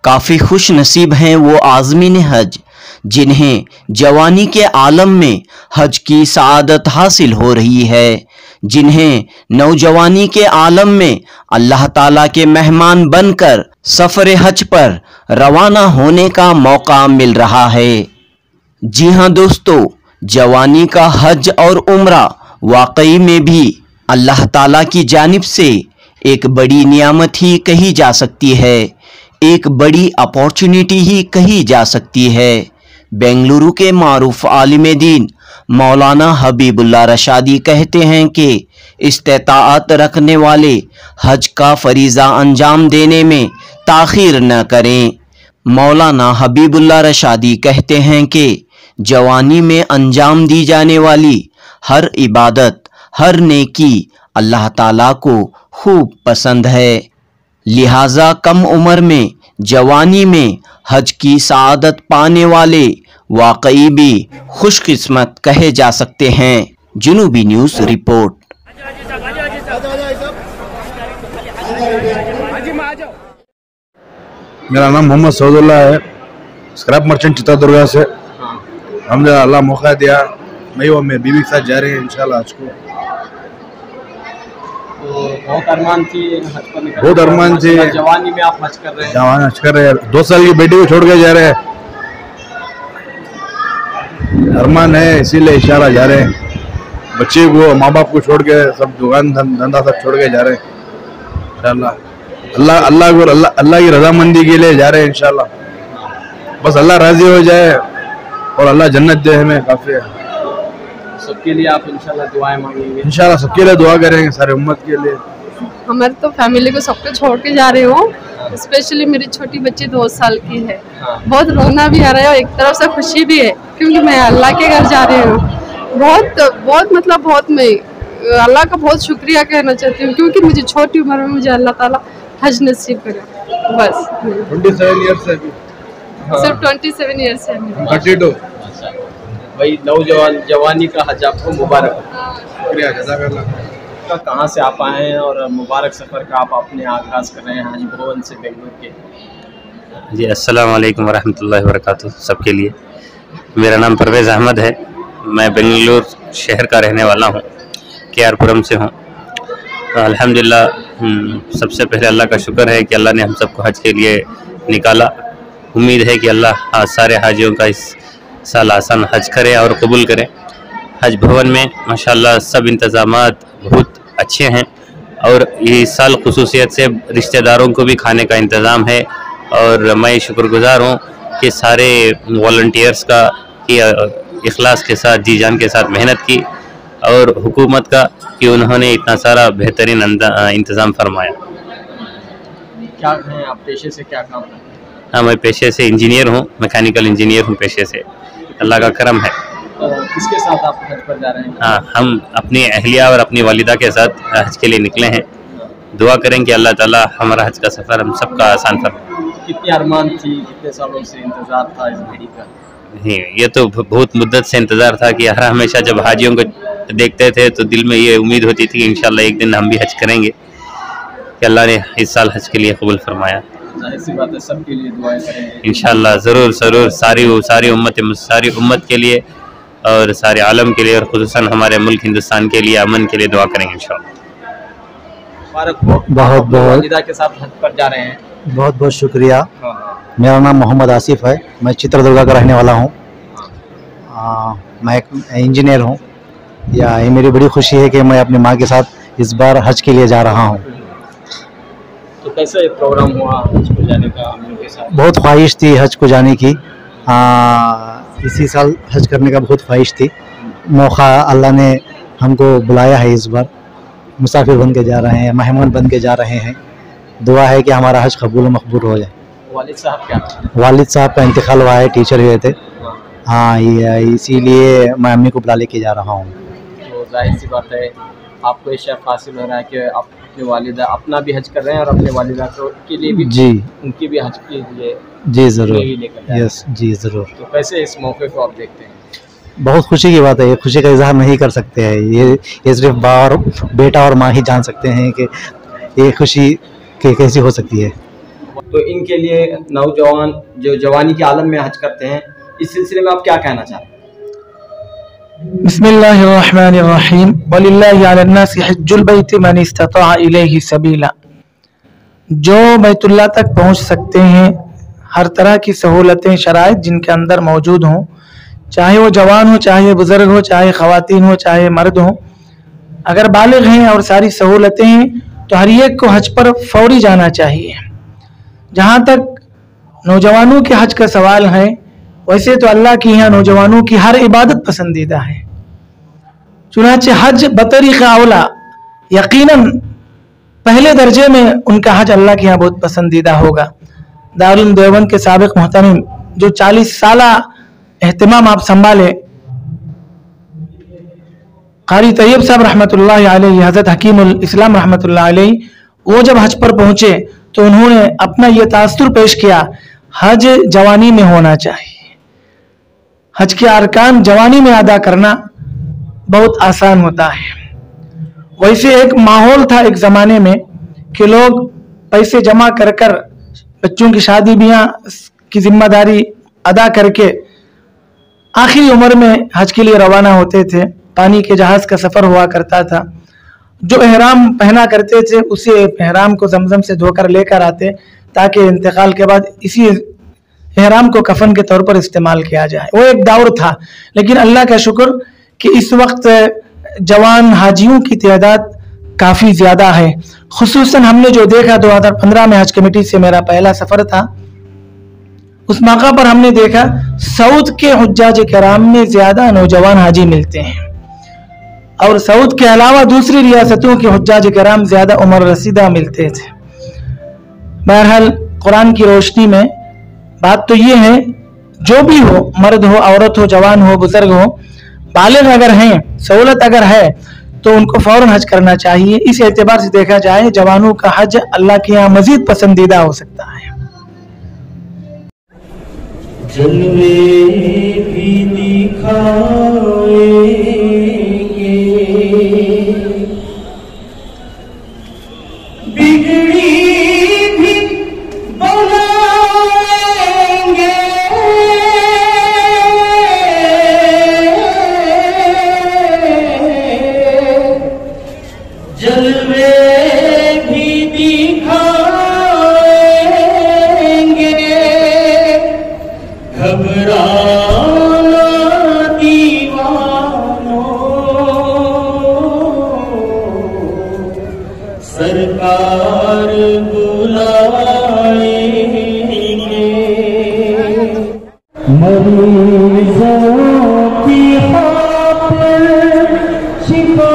काफ़ी खुश नसीब हैं वो आज़मीन हज जिन्हें जवानी के आलम में हज की सआदत हासिल हो रही है, जिन्हें नौजवानी के आलम में अल्लाह ताला के मेहमान बनकर सफ़र हज पर रवाना होने का मौका मिल रहा है। जी हाँ दोस्तों, जवानी का हज और उम्रा वाकई में भी अल्लाह ताला की जानिब से एक बड़ी नियामत ही कही जा सकती है, एक बड़ी अपॉर्चुनिटी ही कही जा सकती है। बेंगलुरु के मारूफ आलिम दीन मौलाना हबीबुल्लाह रशादी कहते हैं कि इस्तेताअत रखने वाले हज का फरीज़ा अंजाम देने में ताख़ीर न करें। मौलाना हबीबुल्लाह रशादी कहते हैं कि जवानी में अंजाम दी जाने वाली हर इबादत, हर नेकी अल्लाह ताला को खूब पसंद है, लिहाजा कम उम्र में जवानी में हज की सआदत पाने वाले वाकई भी खुशकिस्मत कहे जा सकते हैं। जुनूबी न्यूज़ रिपोर्ट। मेरा नाम मोहम्मद सऊदुल्लाह है, स्क्रैप मर्चेंट चित्रदुर्गा से। हमने अल्लाह मौका दिया, मैं और मेरी बीवी के साथ जा रहे हैं इंशाल्लाह आज को। तो बहुत अरमान थी हज पर निकलने, बहुत अरमान थी। जवानी में आप हज कर रहे हैं। जवान हज कर रहे हैं, 2 साल की बेटी को छोड़ के जा रहे हैं। अरमान है इसीलिए इंशाल्लाह जा रहे हैं। बच्चे को, माँ बाप को छोड़ के, सब दुकान धंधा सब छोड़ के जा रहे हैं इंशाल्लाह। अल्लाह की रजामंदी के लिए जा रहे हैं इंशाल्लाह। बस अल्लाह राजी हो जाए और अल्लाह जन्नत दे हमें, काफी है। सबके लिए आप इंशाल्लाह दुआएं मांगेंगे? इंशाल्लाह सबके लिए दुआ करेंगे, सारे उम्मत के लिए। हमारे तो फैमिली को सबको छोड़ के जा रहे हो, स्पेशली मेरी छोटी बच्ची 2 साल की है। बहुत रोना भी आ रहा है और एक तरफ से खुशी भी है, क्योंकि मैं अल्लाह के घर जा रही हूँ। बहुत मैं अल्लाह का बहुत शुक्रिया कहना चाहती हूँ, क्योंकि मुझे छोटी उम्र में मुझे अल्लाह ताला हज नसीब करे। बस 27 ईयर्स है अभी। सिर्फ 27 ईयर्स है। 32। भाई नौजवान जवानी का हज आपको मुबारक हो। शुक्रिया, जज़ाकल्लाह। कहाँ से आप आए हैं और मुबारक सफ़र का आप अपने आगाज़ कर रहे हैं हज भवन से बेंगलुरु के? जी अस्सलाम वालेकुम वरहमतुल्लाहि वबरकातुहू सबके लिए। मेरा नाम परवेज़ अहमद है, मैं बेंगलुरु शहर का रहने वाला हूँ, केआरपुरम से हूँ। अल्हम्दुलिल्लाह, सबसे पहले अल्लाह का शुक्र है कि अल्लाह ने हम सबको हज के लिए निकाला। उम्मीद है कि अल्लाह सारे हाजियों का इस साल आसान हज करे और कबूल करे। हज भवन में माशाल्लाह सब इंतज़ामात बहुत अच्छे हैं और इस साल खुसूसियत से रिश्तेदारों को भी खाने का इंतज़ाम है। और मैं शुक्रगुज़ार हूँ कि सारे वॉलंटियर्स का कि इखलास के साथ, जी जान के साथ मेहनत की, और हुकूमत का कि उन्होंने इतना सारा बेहतरीन इंतज़ाम फरमाया। क्या हैं आप पेशे से, क्या काम करते हैं? हाँ, मैं पेशे से इंजीनियर हूँ, मैकेनिकल इंजीनियर हूँ पेशे से। अल्लाह का करम है। किसके साथ आप हज पर जा रहे हैं? हाँ, हम अपनी अहलिया और अपनी वालिदा के साथ हज के लिए निकले हैं। दुआ करें कि अल्लाह ताला हमारा हज का सफ़र हम सबका आसान फरमाए। कितनी अरमान थी, कितने सालों से इंतज़ार था इस घड़ी का? ये तो बहुत मुद्दत से इंतज़ार था कि हर हमेशा जब हाजियों को देखते थे तो दिल में ये उम्मीद होती थी कि इंशाल्लाह एक दिन हम भी हज करेंगे, कि अल्लाह ने इस साल हज के लिए कबूल फरमाया। ऐसी बात है, सबके लिए दुआएं करेंगे इंशाल्लाह, ज़रूर सारी उम्मत के लिए और सारे आलम के लिए और खुसूसन हमारे मुल्क हिंदुस्तान के लिए अमन के लिए दुआ करेंगे इंशाल्लाह। बहुत वालिदा के साथ हज पर जा रहे हैं। बहुत बहुत शुक्रिया। मेरा नाम मोहम्मद आसिफ है, मैं चित्रदुर्गा का रहने वाला हूँ। मैं एक इंजीनियर हूँ। ये मेरी बड़ी खुशी है कि मैं अपनी माँ के साथ इस बार हज के लिए जा रहा हूँ। तो कैसा प्रोग्राम हुआ हज को जाने का हम लोग के साथ? बहुत ख्वाहिश थी हज को जाने की। इसी साल हज करने का बहुत ख्वाहिश थी। मौका अल्लाह ने हमको बुलाया है, इस बार मुसाफिर बन के जा रहे हैं, मेहमान बन के जा रहे हैं। दुआ है कि हमारा हज कबूल व मकबूल हो जाए। वालिद साहब क्या? वालिद साहब का इंतकाल हुआ है, टीचर हुए थे। हाँ, इसीलिए मैं अम्मी को बुला लेके जा रहा हूँ। तो जाहिर सी बात है आपको ये शर्फ हासिल हो रहा है कि आप अपने वालिदा अपना भी हज कर रहे हैं और अपने वालिदा के लिए भी, जी उनकी भी हज के लिए जी ज़रूर, यस जी ज़रूर। तो कैसे इस मौके को आप देखते हैं? बहुत खुशी की बात है। ये खुशी का इजहार नहीं कर सकते हैं, ये सिर्फ बेटा और माँ ही जान सकते हैं कि ये खुशी कैसी हो सकती है। तो इनके लिए नौजवान जो जवानी के आलम में हज करते हैं, इस सिलसिले में आप क्या कहना चाहते हैं? बिस्मिल्लाहिर्रहमानिर्रहीम वलिल्लाहि अलन्नासि हज्जुल बैति मन इस्तताअ इलैहि सबीला। जो बैतुल्लाह तक पहुंच सकते हैं, हर तरह की सहूलतें शराइत जिनके अंदर मौजूद हों, चाहे वो जवान हो, चाहे बुजुर्ग हो, चाहे ख़वातीन हो, चाहे मर्द हो, अगर बालिग हैं और सारी सहूलतें हैं तो हर एक को हज पर फौरी जाना चाहिए। जहाँ तक नौजवानों के हज का सवाल है, वैसे तो अल्लाह के यहाँ नौजवानों की हर इबादत पसंदीदा है, चुनांचे हज बतरीक़ औला यकीनन पहले दर्जे में उनका हज अल्लाह के यहाँ बहुत पसंदीदा होगा। दारुल देवबंद के साबिक़ मोहतरम जो 40 साल एहतमाम आप संभाले, कारी तैयब साहब रहमतुल्लाह अलैहि, हज़रत हकीमुल इस्लाम रहमतुल्लाह अलैहि, वो जब हज पर पहुंचे तो उन्होंने अपना ये तासुर पेश किया, हज जवानी में होना चाहिए, हज के अरकान जवानी में अदा करना बहुत आसान होता है। वैसे एक माहौल था एक ज़माने में कि लोग पैसे जमा कर कर बच्चों की शादी ब्याह की जिम्मेदारी अदा करके आखिरी उम्र में हज के लिए रवाना होते थे। पानी के जहाज़ का सफ़र हुआ करता था। जो एहराम पहना करते थे उसी एहराम को जमजम से धोकर लेकर आते ताकि इंतकाल के बाद इसी एहराम को कफन के तौर पर इस्तेमाल किया जाए। वो एक दौर था, लेकिन अल्लाह का शुक्र कि इस वक्त जवान हाजियों की तादाद काफ़ी ज़्यादा है। खुसूसन हमने जो देखा 2015 में हज कमेटी से मेरा पहला सफ़र था, उस मौका पर हमने देखा सऊद के हुज्जाज किराम में ज़्यादा नौजवान हाजी मिलते हैं और सऊद के अलावा दूसरी रियासतों के हुज्जाज किराम ज़्यादा उम्र रसीदा मिलते थे। बहरहाल कुरान की रोशनी में बात तो ये है, जो भी हो, मर्द हो, औरत हो, जवान हो, बुजुर्ग हो, बालिग अगर हैं, सहूलत अगर है तो उनको फौरन हज करना चाहिए। इस एतबार से देखा जाए जवानों का हज अल्लाह के यहाँ मजीद पसंदीदा हो सकता है। जलवे भी दिखाएंगे, बिगड़ी भी बनाएंगे, जलवे भी दिखाएंगे, घबराना दीवानों, सरकार बुलाएंगे। मरीजों की खातिर शिफा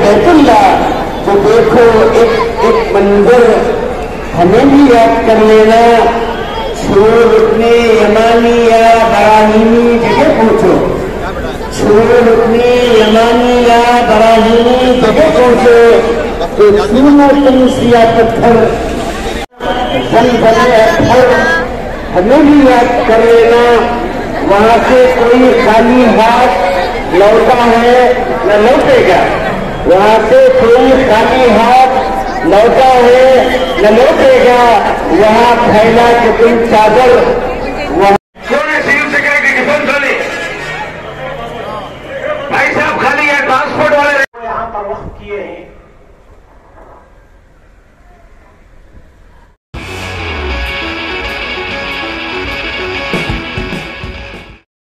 बैतुल्लाह तो देखो एक मंजर हमें भी याद कर लेना। छोड़ अपने यमानी या बराहीनी जगह पहुंचो, छोड़ अपने यमानी या बराहीनी जगह पहुंचो, तो सुनो तुम सिया पत्थर जल बने पत्थर हमें भी याद कर लेना। वहां से कोई खाली हाथ लौटा है न लौटेगा, वहां से कोई खाली हाथ लौटा है न लौटेगा। वहां फैला के तुम चादर